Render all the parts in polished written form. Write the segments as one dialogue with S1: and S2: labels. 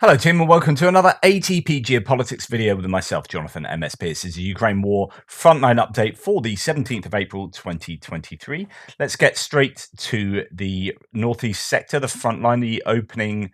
S1: Hello team and welcome to another ATP Geopolitics video with myself, Jonathan MSP. This is a Ukraine War Frontline update for the 17th of April 2023. Let's get straight to the northeast sector, the Frontline, the opening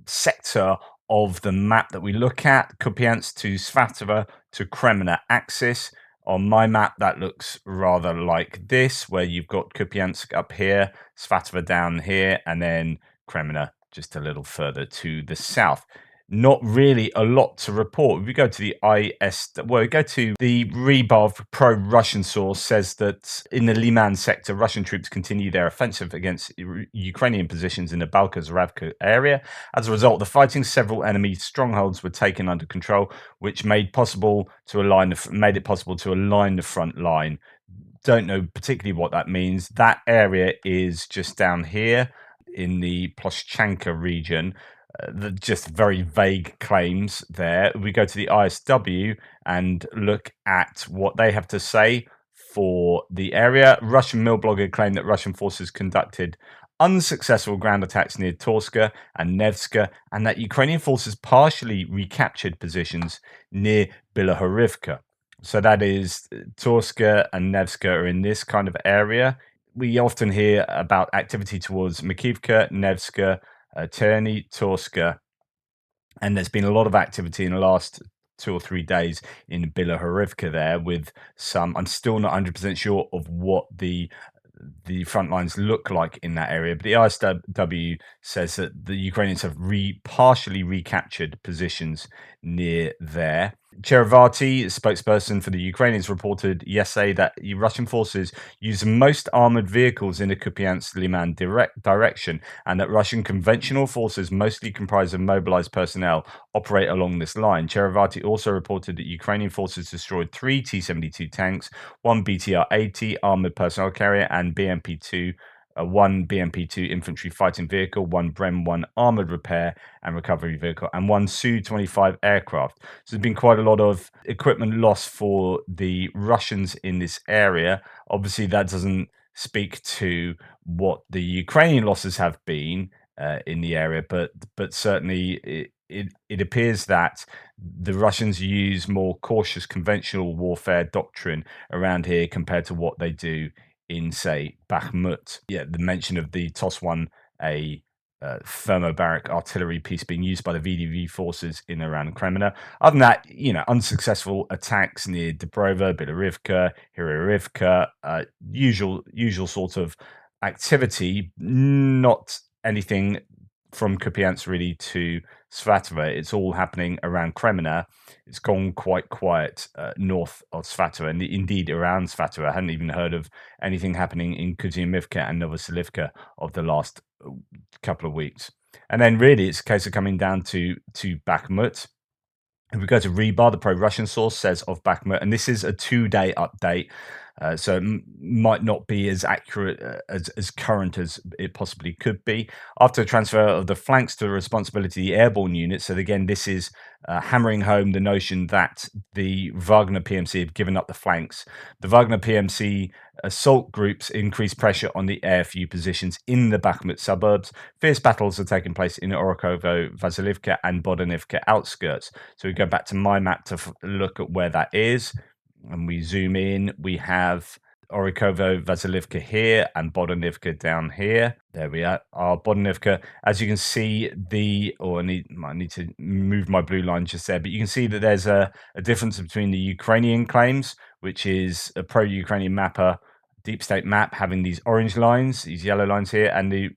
S1: sector of the map that we look at, Kupiansk to Svatova to Kreminna axis. On my map, that looks rather like this, where you've got Kupiansk up here, Svatova down here, and then Kreminna just a little further to the south. Not really a lot to report. If we go to the we go to the Rybov pro-Russian source, says that in the Liman sector, Russian troops continue their offensive against Ukrainian positions in the Avdivka area. As a result of the fighting, several enemy strongholds were taken under control, which made it possible to align the front line. Don't know particularly what that means. That area is just down here in the Ploshchanka region. Just very vague claims there. We go to the ISW and look at what they have to say for the area. Russian mill blogger claimed that Russian forces conducted unsuccessful ground attacks near Torska and Nevska, and that Ukrainian forces partially recaptured positions near Bilohorivka. So that is Torska and Nevska are in this kind of area. We often hear about activity towards Makivka, Nevska, Terny, Torska, and there's been a lot of activity in the last 2 or 3 days in Bilohorivka there with some. I'm still not 100% sure of what the front lines look like in that area, but the ISW says that the Ukrainians have partially recaptured positions near there. Cherevati, spokesperson for the Ukrainians, reported yesterday that Russian forces use most armored vehicles in the Kupiansk-Liman direction, and that Russian conventional forces, mostly comprised of mobilized personnel, operate along this line. Cherevati also reported that Ukrainian forces destroyed 3 T-72 tanks, 1 BTR-80 armored personnel carrier, and BMP-2. One BMP-2 infantry fighting vehicle, 1 Brem-1 armored repair and recovery vehicle, and 1 Su-25 aircraft. So there's been quite a lot of equipment loss for the Russians in this area. Obviously, that doesn't speak to what the Ukrainian losses have been in the area, but certainly it appears that the Russians use more cautious conventional warfare doctrine around here compared to what they do in, say, Bakhmut. Yeah, the mention of the TOS-1, a thermobaric artillery piece being used by the VDV forces in around Kreminna. Other than that, unsuccessful attacks near Dubrova, Bilorivka, Hirorivka, usual sort of activity, not anything from Kupiansk really to Svatova. It's all happening around Kreminna. It's gone quite quiet north of Svatova, and indeed around Svatova. I hadn't even heard of anything happening in Kuzyumivka and Novoselivka of the last couple of weeks. And then really it's a case of coming down to Bakhmut. If we go to Rybov, the pro-Russian source says of Bakhmut, and this is a 2-day update, so it might not be as accurate as current as it possibly could be. After a transfer of the flanks to the responsibility of the airborne units, so again, this is hammering home the notion that the Wagner PMC have given up the flanks. The Wagner PMC assault groups increase pressure on the AFU positions in the Bakhmut suburbs. Fierce battles are taking place in Orikovo, Vasilivka, and Bodanivka outskirts. So we go back to my map to look at where that is, and we zoom in. We have Orikovo, Vasilivka here, and Bodanivka down here. There we are. Our Bodanivka, as you can see, I need to move my blue line just there, but you can see that there's a difference between the Ukrainian claims, which is a pro-Ukrainian mapper, deep state map, having these orange lines, these yellow lines here, and the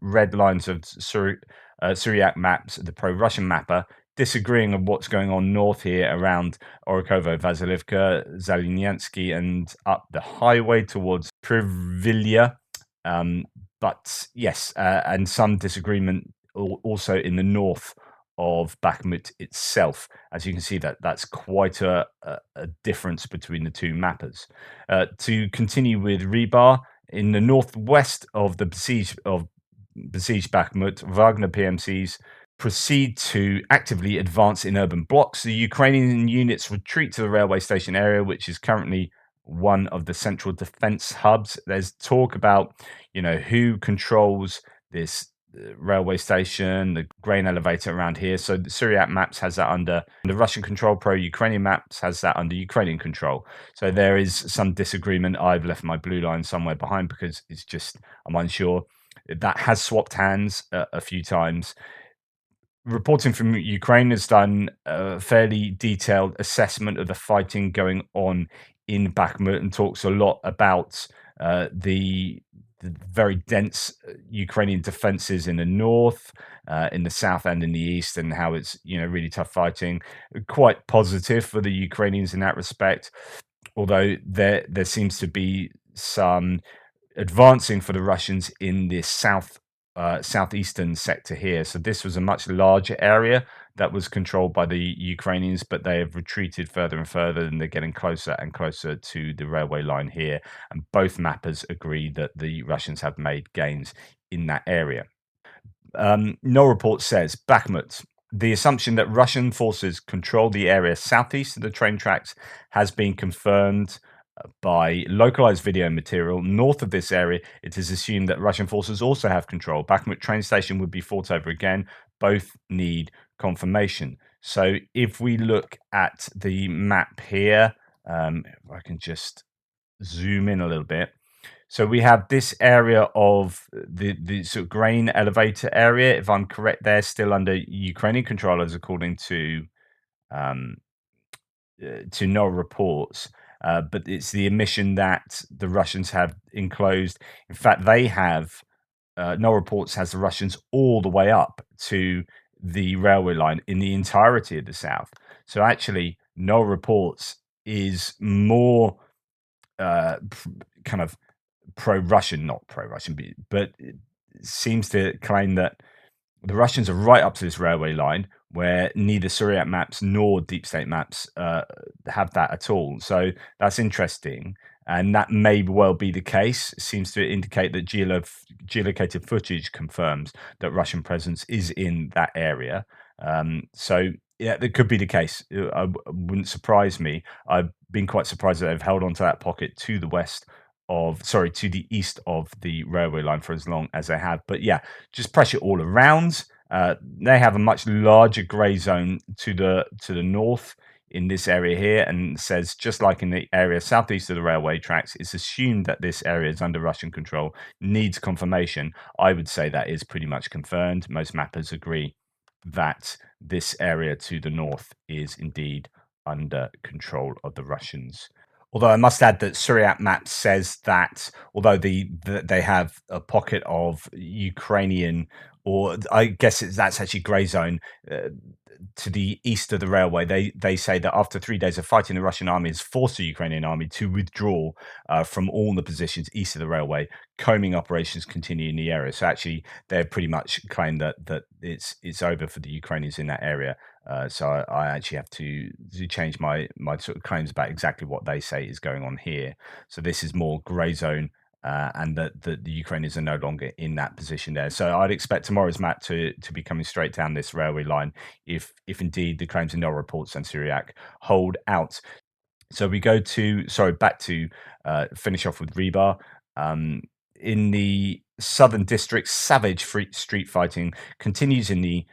S1: red lines of Syriac maps, the pro-Russian mapper, disagreeing on what's going on north here around Orikovo, Vasilivka, Zalynyansky, and up the highway towards Privilya. But yes, and some disagreement also in the north of Bakhmut itself. As you can see, that's quite a difference between the two mappers. To continue with Rybov, in the northwest of the besieged Bakhmut, Wagner PMCs proceed to actively advance in urban blocks. The Ukrainian units retreat to the railway station area, which is currently one of the central defense hubs. There's talk about, who controls this railway station, the grain elevator around here. So the Syriac maps has that under Russian control. Pro-Ukrainian maps has that under Ukrainian control. So there is some disagreement. I've left my blue line somewhere behind because it's just, I'm unsure. That has swapped hands a few times. Reporting from Ukraine has done a fairly detailed assessment of the fighting going on in Bakhmut and talks a lot about the very dense Ukrainian defenses in the north, in the south, and in the east, and how it's really tough fighting. Quite positive for the Ukrainians in that respect, although there seems to be some advancing for the Russians in the southeastern sector here. So this was a much larger area that was controlled by the Ukrainians, but they have retreated further and further, and they're getting closer and closer to the railway line here. And both mappers agree that the Russians have made gains in that area. No report says Bakhmut. The assumption that Russian forces control the area southeast of the train tracks has been confirmed by localized video material. North of this area, it is assumed that Russian forces also have control. Bakhmut train station would be fought over again. Both need confirmation. So if we look at the map here, if I can just zoom in a little bit. So we have this area of the sort of grain elevator area, if I'm correct, they're still under Ukrainian controllers, according to no reports. But it's the admission that the Russians have enclosed. In fact, they have no reports has the Russians all the way up to the railway line in the entirety of the south. So actually, no reports is more kind of pro-Russian, not pro-Russian, but it seems to claim that the Russians are right up to this railway line, where neither Syriac maps nor deep state maps have that at all. So that's interesting, and that may well be the case. It seems to indicate that geolocated footage confirms that Russian presence is in that area. So yeah, that could be the case. Wouldn't surprise me. I've been quite surprised that they've held on to that pocket to the to the east of the railway line for as long as they have. But yeah, just pressure all around. They have a much larger grey zone to the north in this area here, and says, just like in the area southeast of the railway tracks, it's assumed that this area is under Russian control. Needs confirmation. I would say that is pretty much confirmed. Most mappers agree that this area to the north is indeed under control of the Russians. Although I must add that Syriac map says that although they have a pocket of Ukrainian, or I guess that's actually grey zone, to the east of the railway, they say that after 3 days of fighting, the Russian army has forced the Ukrainian army to withdraw from all the positions east of the railway. Combing operations continue in the area. So actually, they've pretty much claimed that it's over for the Ukrainians in that area. So I actually have to change my sort of claims about exactly what they say is going on here. So this is more grey zone, and that the Ukrainians are no longer in that position there. So I'd expect tomorrow's map to be coming straight down this railway line if indeed the claims in no reports and Syriac hold out. So we go to back to finish off with Rebar. In the southern districts, savage street fighting continues in the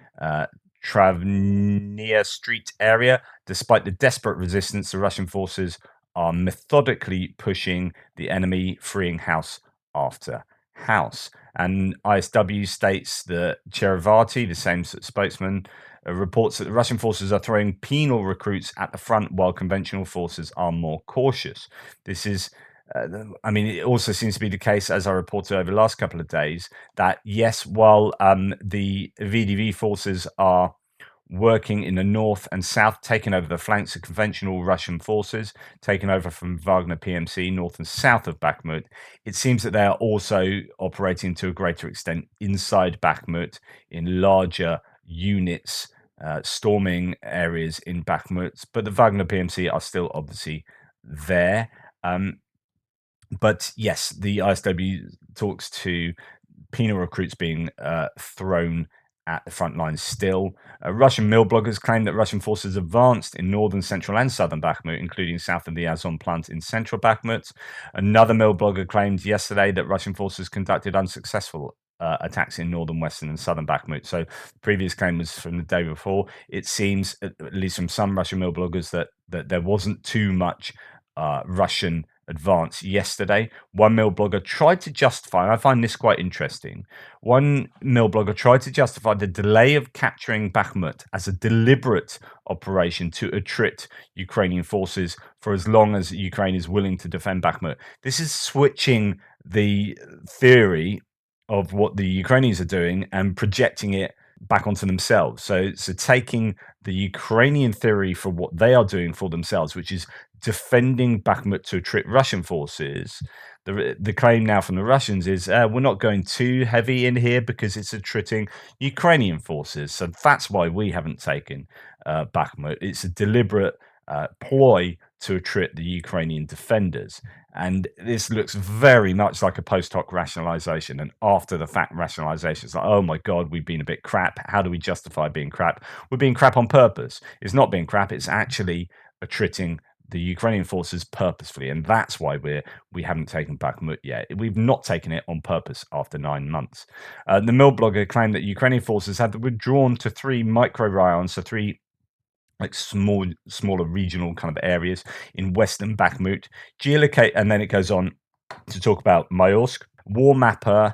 S1: Travnia Street area. Despite the desperate resistance, the Russian forces are methodically pushing the enemy, freeing house after house. And ISW states that Cherevati, the same spokesman, reports that the Russian forces are throwing penal recruits at the front while conventional forces are more cautious. This is it also seems to be the case, as I reported over the last couple of days, that yes, while the VDV forces are working in the north and south, taking over the flanks of conventional Russian forces, taken over from Wagner PMC north and south of Bakhmut, it seems that they are also operating to a greater extent inside Bakhmut in larger units, storming areas in Bakhmut. But the Wagner PMC are still obviously there. But yes, the ISW talks to penal recruits being thrown at the front lines still. Russian mill bloggers claim that Russian forces advanced in northern, central, and southern Bakhmut, including south of the Azon plant in central Bakhmut. Another mill blogger claimed yesterday that Russian forces conducted unsuccessful attacks in northern, western, and southern Bakhmut. So the previous claim was from the day before. It seems, at least from some Russian mill bloggers, that there wasn't too much Russian advance yesterday. One mill blogger tried to justify, and I find this quite interesting. One mill blogger tried to justify the delay of capturing Bakhmut as a deliberate operation to attrit Ukrainian forces for as long as Ukraine is willing to defend Bakhmut. This is switching the theory of what the Ukrainians are doing and projecting it back onto themselves. So taking the Ukrainian theory for what they are doing for themselves, which is defending Bakhmut to attrit Russian forces. The claim now from the Russians is we're not going too heavy in here because it's attriting Ukrainian forces. So that's why we haven't taken Bakhmut. It's a deliberate ploy to attrit the Ukrainian defenders. And this looks very much like a post hoc rationalization, and after the fact rationalization. It's like, oh my God, we've been a bit crap. How do we justify being crap? We're being crap on purpose. It's not being crap. It's actually attriting the Ukrainian forces purposefully, and that's why we haven't taken Bakhmut yet. We've not taken it on purpose after 9 months. The mill blogger claimed that Ukrainian forces had withdrawn to 3 micro raions, so 3 like smaller regional kind of areas in western Bakhmut. Geolocate, and then it goes on to talk about Mayorsk. War Mapper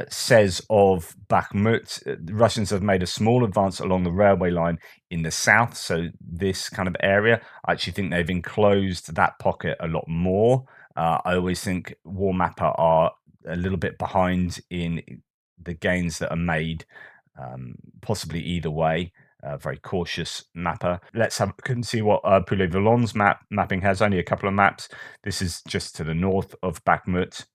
S1: says of Bakhmut, the Russians have made a small advance along the railway line in the south. So this kind of area, I actually think they've enclosed that pocket a lot more. I always think War Mapper are a little bit behind in the gains that are made, possibly either way. Very cautious mapper. Let's have a look and see what Vuhledar's mapping has. Only a couple of maps. This is just to the north of Bakhmut.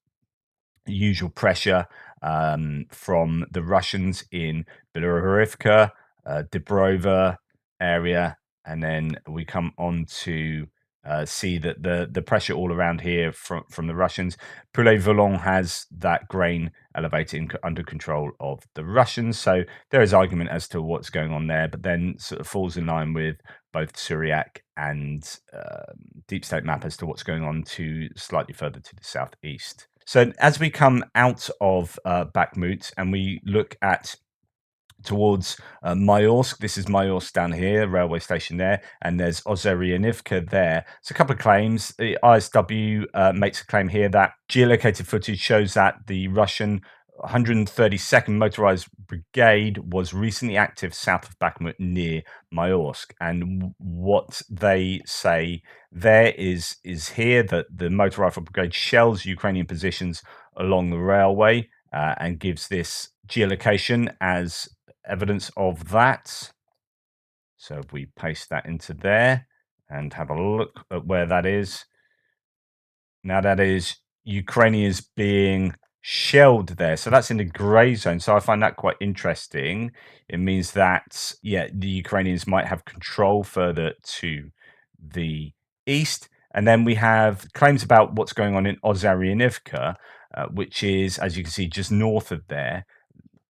S1: Usual pressure from the Russians in Avdivka, Dibrova area, and then we come on to see that the pressure all around here from the Russians. Vuhledar has that grain elevated under control of the Russians, so there is argument as to what's going on there, but then sort of falls in line with both Syriac and Deep State map as to what's going on to slightly further to the southeast. So as we come out of Bakhmut and we look at towards Mayorsk. This is Mayorsk down here, railway station there, and there's Ozeryanivka there. So a couple of claims. The ISW makes a claim here that geolocated footage shows that the Russian 132nd Motorized Brigade was recently active south of Bakhmut near Mayorsk. And what they say there is here that the Motor Rifle Brigade shells Ukrainian positions along the railway and gives this geolocation as evidence of that. So if we paste that into there and have a look at where that is. Now that is Ukrainians being shelled there. So that's in the grey zone. So I find that quite interesting. It means that, yeah, the Ukrainians might have control further to the east. And then we have claims about what's going on in Ozeryanivka, which is, as you can see, just north of there.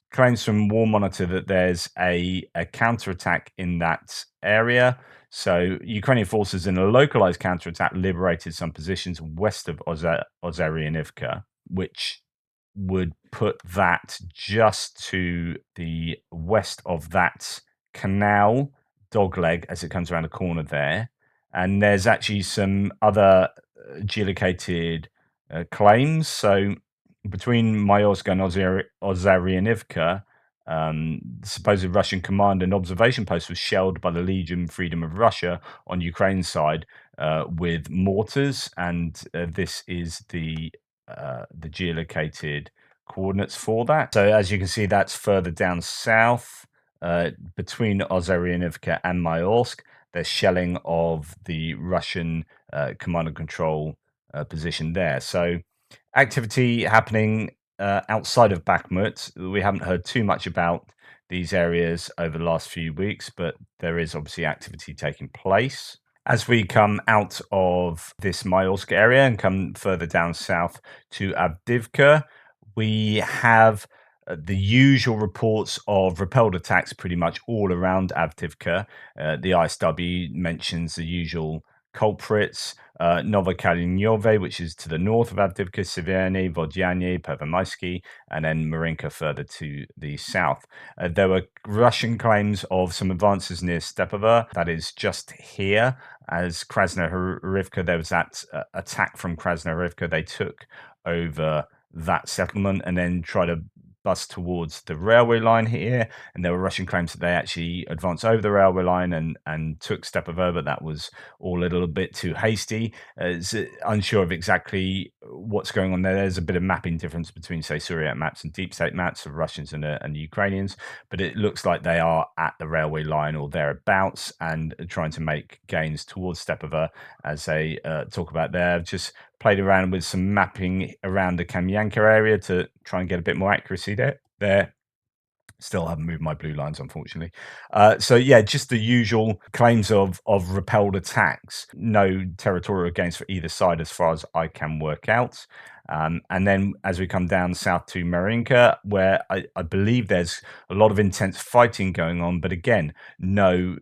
S1: Claims from War Monitor that there's a counterattack in that area. So Ukrainian forces in a localized counterattack liberated some positions west of Ozeryanivka, which would put that just to the west of that canal dogleg as it comes around the corner there. And there's actually some other geolocated claims. So between Mayorsk and Ozeryanivka, the supposed Russian command and observation post was shelled by the Legion Freedom of Russia on Ukraine's side with mortars, and this is the geolocated coordinates for that. So as you can see, that's further down south between Ozeryanivka and Mayorsk. There's shelling of the Russian command and control position there. So activity happening outside of Bakhmut. We haven't heard too much about these areas over the last few weeks, but there is obviously activity taking place. As we come out of this Mayorsk area and come further down south to Avdivka, we have the usual reports of repelled attacks pretty much all around Avdivka. The ISW mentions the usual culprits. Novokalinove, which is to the north of Avdivka, Severny, Vodyane, Pervomaisky, and then Marinka further to the south. There were Russian claims of some advances near Stepovo, that is just here. As Krasnohorivka, there was that attack from Krasnohorivka. They took over that settlement and then tried to bust towards the railway line here, and there were Russian claims that they actually advanced over the railway line and took Stepovo, but that was all a little bit too hasty. It's unsure of exactly what's going on there. There's a bit of mapping difference between, say, Syriac maps and deep state maps of Russians and the Ukrainians, but it looks like they are at the railway line or thereabouts and trying to make gains towards Stepovo, as they talk about there. I've just played around with some mapping around the Kamyanka area to try and get a bit more accuracy there. Still haven't moved my blue lines, unfortunately. So yeah, just the usual claims of repelled attacks. No territorial gains for either side, as far as I can work out. And then as we come down south to Marinka, where I believe there's a lot of intense fighting going on, but again, no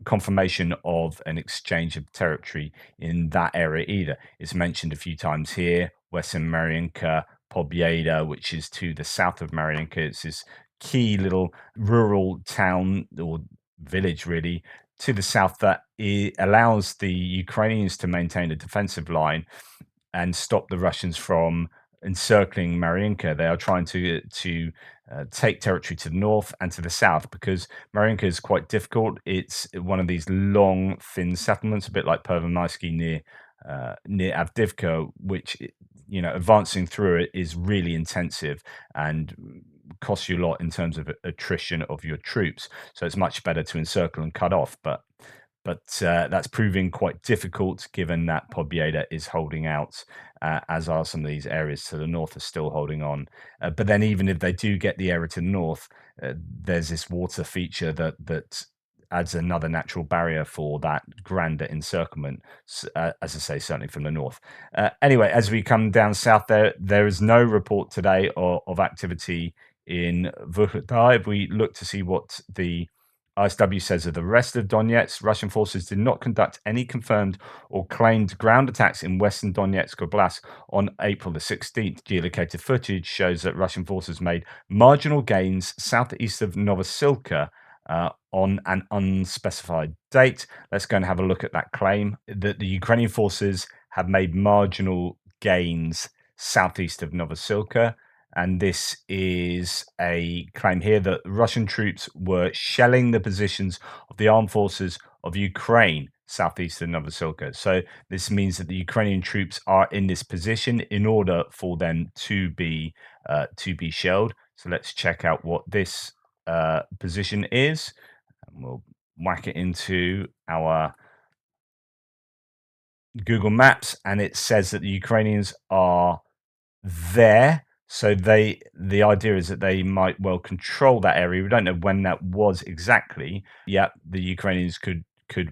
S1: confirmation of an exchange of territory in that area either. It's mentioned a few times here. Western Marinka, Pobieda, which is to the south of Marinka. It's this key little rural town or village, really, to the south that allows the Ukrainians to maintain a defensive line and stop the Russians from encircling Marinka. They are trying to take territory to the north and to the south, because Marinka is quite difficult. It's one of these long, thin settlements, a bit like Pervomaisky near Avdivka, which, advancing through it is really intensive and costs you a lot in terms of attrition of your troops. So it's much better to encircle and cut off. But that's proving quite difficult, given that Pobieda is holding out, as are some of these areas to the north are still holding on. But then even if they do get the area to the north, there's this water feature that adds another natural barrier for that grander encirclement, as I say, certainly from the north. Anyway, as we come down south, there is no report today of activity in Vuhledar. If we look to see what the ISW says of the rest of Donetsk, Russian forces did not conduct any confirmed or claimed ground attacks in western Donetsk Oblast on April the 16th. Geolocated footage shows that Russian forces made marginal gains southeast of Novosilka on an unspecified date. Let's go and have a look at that claim, that the Ukrainian forces have made marginal gains southeast of Novosilka. And this is a claim here that Russian troops were shelling the positions of the armed forces of Ukraine southeast of Novosilka. So this means that the Ukrainian troops are in this position in order for them to be shelled. So let's check out what this position is, and we'll whack it into our Google Maps, and it says that the Ukrainians are there. So the idea is that they might well control that area. We don't know when that was exactly. Yet the Ukrainians could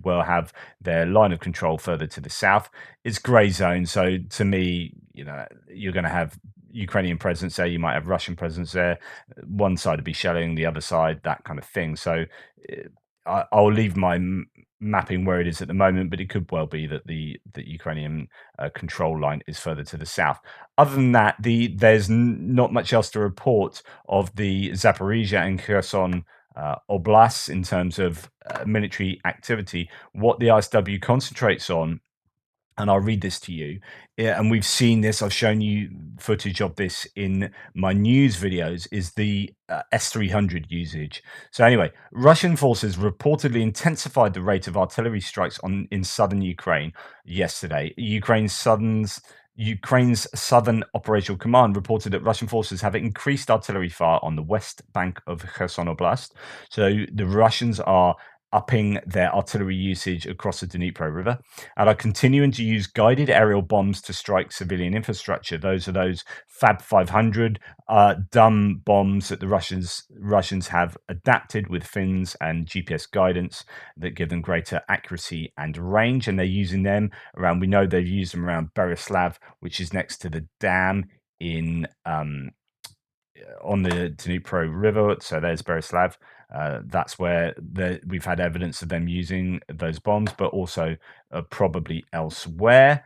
S1: well have their line of control further to the south. It's grey zone. So to me, you're going to have Ukrainian presence there. You might have Russian presence there. One side would be shelling, the other side, that kind of thing. So I'll leave my mapping where it is at the moment, but it could well be that the Ukrainian control line is further to the south. Other than that, there's not much else to report of the Zaporizhia and Kherson oblasts in terms of military activity. What the ISW concentrates on, and I'll read this to you. Yeah, and we've seen this. I've shown you footage of this in my news videos. Is the S-300 usage. So anyway, Russian forces reportedly intensified the rate of artillery strikes in southern Ukraine yesterday. Ukraine's Southern Operational Command reported that Russian forces have increased artillery fire on the west bank of Kherson Oblast. So the Russians are upping their artillery usage across the Dnipro River, and are continuing to use guided aerial bombs to strike civilian infrastructure. Those are those Fab 500 dumb bombs that the Russians have adapted with fins and GPS guidance that give them greater accuracy and range, and they're using them around. We know they've used them around Berislav, which is next to the dam in on the Dnipro River. So there's Berislav. That's where we've had evidence of them using those bombs, but also probably elsewhere.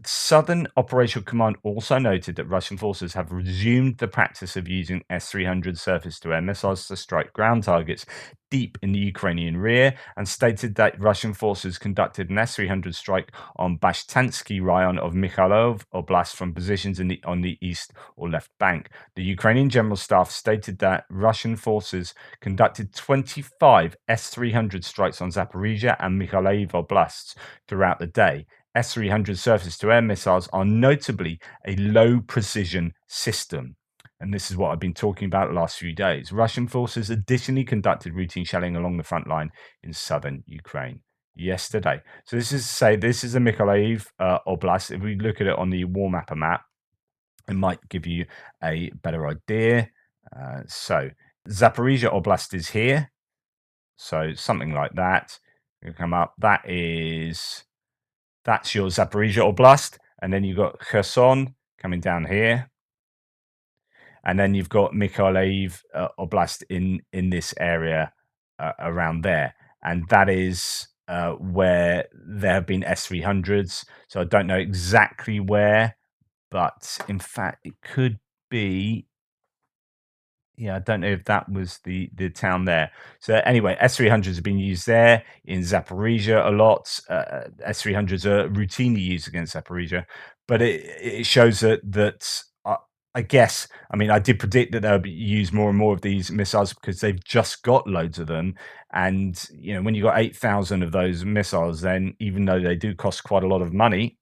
S1: Southern Operational Command also noted that Russian forces have resumed the practice of using S-300 surface-to-air missiles to strike ground targets deep in the Ukrainian rear, and stated that Russian forces conducted an S-300 strike on Bashtansky Raion of Mikhailov Oblast from positions on the east or left bank. The Ukrainian General Staff stated that Russian forces conducted 25 S-300 strikes on Zaporizhia and Mykolaiv Oblasts throughout the day. S-300 surface-to-air missiles are notably a low-precision system. And this is what I've been talking about the last few days. Russian forces additionally conducted routine shelling along the front line in southern Ukraine yesterday. So this is to say this is the Mykolaiv Oblast. If we look at it on the war mapper map, it might give you a better idea. So Zaporizhia Oblast is here. So something like that. You come up. That's your Zaporizhia Oblast. And then you've got Kherson coming down here. And then you've got Mykolaiv Oblast in this area around there. And that is where there have been S-300s. So I don't know exactly where, but in fact, it could be. Yeah, I don't know if that was the town there. So anyway, S-300s have been used there, in Zaporizhia a lot. S-300s are routinely used against Zaporizhia, but it shows that I guess, I mean, I did predict that they'll be used more and more of these missiles because they've just got loads of them. And, when you've got 8,000 of those missiles, then even though they do cost quite a lot of money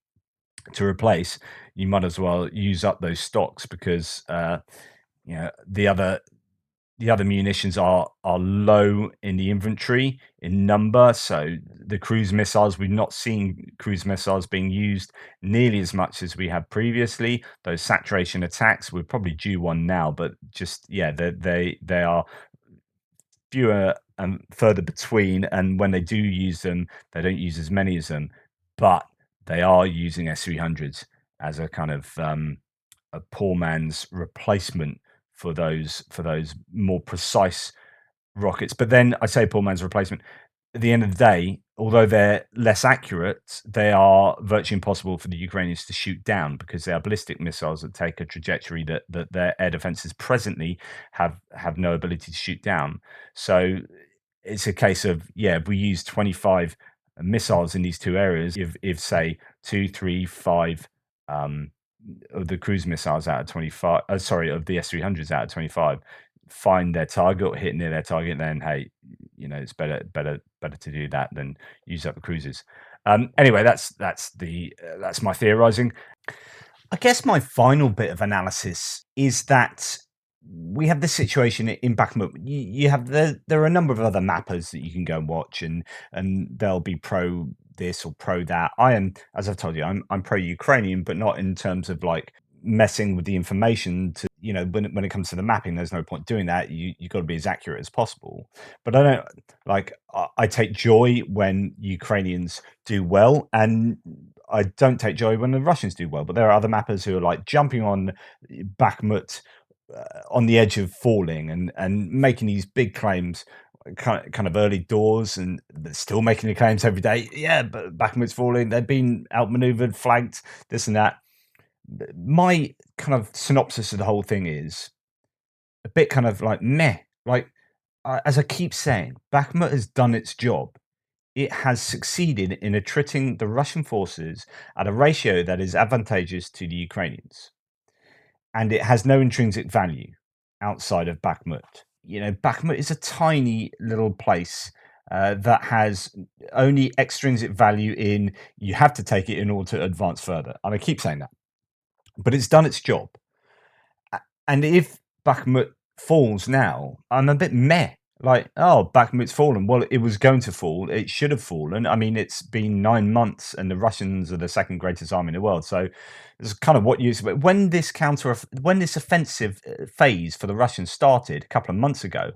S1: to replace, you might as well use up those stocks because the other munitions are low in the inventory in number. So the cruise missiles, we've not seen cruise missiles being used nearly as much as we have previously. Those saturation attacks, we're probably due one now, but just they are fewer and further between, and when they do use them, they don't use as many as them, but they are using S-300s as a kind of a poor man's replacement for those more precise rockets. But then I say poor man's replacement. At the end of the day, although they're less accurate, they are virtually impossible for the Ukrainians to shoot down because they are ballistic missiles that take a trajectory that their air defenses presently have no ability to shoot down. So it's a case of, if we use 25 missiles in these two areas, if say 2, 3, 5 of the cruise missiles out of 25, of the S-300s out of 25 find their target or hit near their target, then hey, it's better to do that than use up the cruisers. Anyway, that's my theorizing. I guess my final bit of analysis is that we have this situation in Bakhmut. You have there are a number of other mappers that you can go and watch, and they'll be pro this or pro that. I am, as I've told you, I'm pro Ukrainian, but not in terms of like messing with the information. To when it comes to the mapping, there's no point doing that. You've got to be as accurate as possible. But I don't like. I take joy when Ukrainians do well, and I don't take joy when the Russians do well. But there are other mappers who are like jumping on Bakhmut on the edge of falling and making these big claims kind of early doors, and still making the claims every day. Yeah, but Bakhmut's falling. They've been outmaneuvered, flanked, this and that. My kind of synopsis of the whole thing is a bit kind of like meh. Like, as I keep saying, Bakhmut has done its job. It has succeeded in attriting the Russian forces at a ratio that is advantageous to the Ukrainians. And it has no intrinsic value outside of Bakhmut. Bakhmut is a tiny little place that has only extrinsic value in you have to take it in order to advance further. And I keep saying that. But it's done its job. And if Bakhmut falls now, I'm a bit meh. Like, oh, Bakhmut's fallen. Well, it was going to fall. It should have fallen. I mean, it's been 9 months, and the Russians are the second greatest army in the world. So it's kind of what you expect. When this offensive phase for the Russians started a couple of months ago,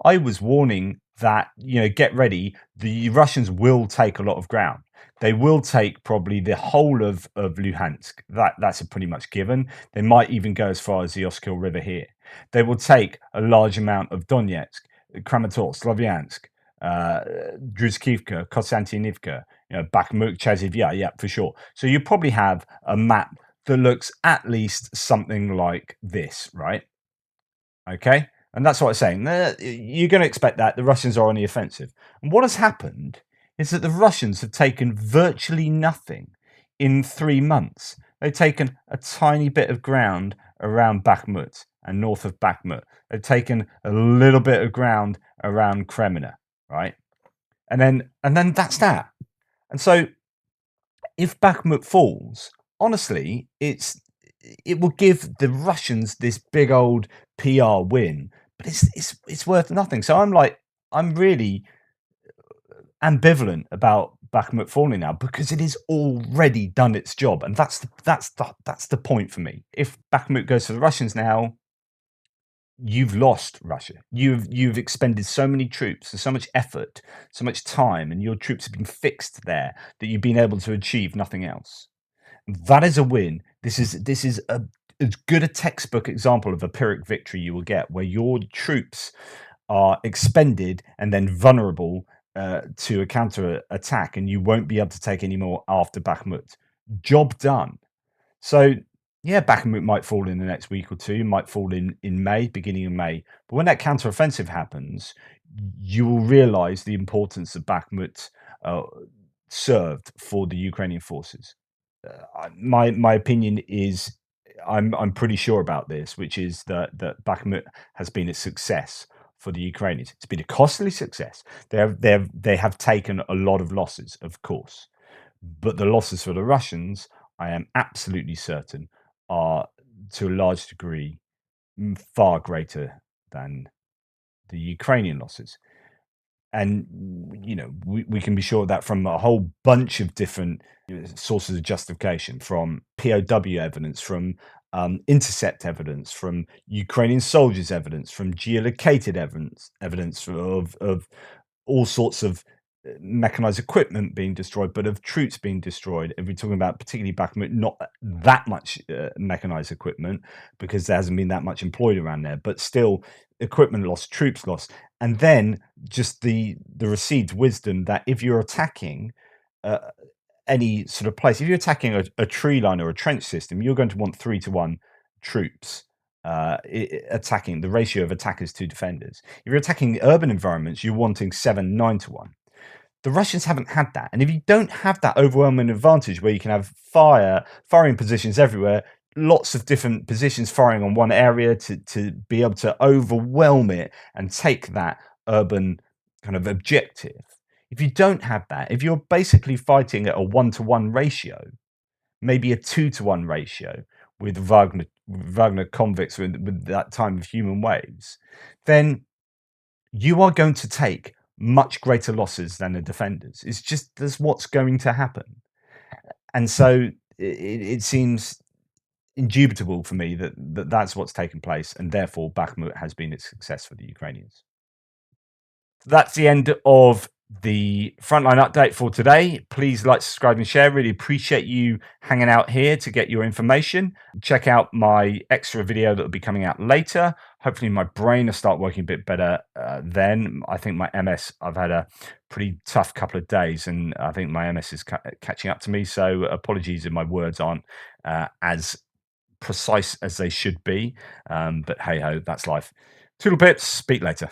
S1: I was warning that get ready. The Russians will take a lot of ground. They will take probably the whole of Luhansk. That's a pretty much given. They might even go as far as the Oskil River here. They will take a large amount of Donetsk, Kramatorsk, Slovyansk, Druzhkivka, Konstantinivka, Bakhmut, Chasiv, yeah, for sure. So you probably have a map that looks at least something like this, right? Okay, and that's what I'm saying. You're going to expect that the Russians are on the offensive. And what has happened is that the Russians have taken virtually nothing in 3 months. They've taken a tiny bit of ground around Bakhmut and north of Bakhmut. They've taken a little bit of ground around Kreminna, right? And then that's that. And so if Bakhmut falls, honestly, it will give the Russians this big old PR win, but it's worth nothing. So I'm really ambivalent about Bakhmut falling now because it has already done its job, and that's the point for me. If Bakhmut goes to the Russians now, you've lost Russia. You've expended so many troops and so much effort, so much time, and your troops have been fixed there that you've been able to achieve nothing else. That is a win. This is as good a textbook example of a Pyrrhic victory you will get, where your troops are expended and then vulnerable to a counter attack, and you won't be able to take any more after Bakhmut. Job done. So yeah, Bakhmut might fall in the next week or two, might fall in May, beginning of May. But when that counter-offensive happens, you will realize the importance of Bakhmut served for the Ukrainian forces. My opinion is I'm pretty sure about this, which is that Bakhmut has been a success for the Ukrainians. It's been a costly success. They have taken a lot of losses, of course, but the losses for the Russians, I am absolutely certain, are to a large degree far greater than the Ukrainian losses. And we can be sure of that from a whole bunch of different sources of justification, from POW evidence, from intercept evidence, from Ukrainian soldiers evidence, from geolocated evidence of all sorts of mechanized equipment being destroyed, but of troops being destroyed. If we're talking about particularly Bakhmut, not that much mechanized equipment, because there hasn't been that much employed around there, but still equipment lost, troops lost. And then just the received wisdom that if you're attacking any sort of place, if you're attacking a tree line or a trench system, you're going to want 3-to-1 troops attacking, the ratio of attackers to defenders. If you're attacking urban environments, you're wanting 7-9-to-1. The Russians haven't had that. And if you don't have that overwhelming advantage where you can have firing positions everywhere, lots of different positions firing on one area to be able to overwhelm it and take that urban kind of objective. If you don't have that, if you're basically fighting at a 1-to-1 ratio, maybe a 2-to-1 ratio with Wagner convicts with that time of human waves, then you are going to take much greater losses than the defenders. It's just that's what's going to happen. And so it seems indubitable for me that that's what's taken place, and therefore Bakhmut has been a success for the Ukrainians. That's the end of the Frontline update for today. Please like, subscribe, and share. Really appreciate you hanging out here to get your information. Check out my extra video that will be coming out later. Hopefully my brain will start working a bit better then. I think my MS, I've had a pretty tough couple of days, and I think my MS is catching up to me. So apologies if my words aren't as precise as they should be. But hey ho, that's life. Toodle bits. Speak later.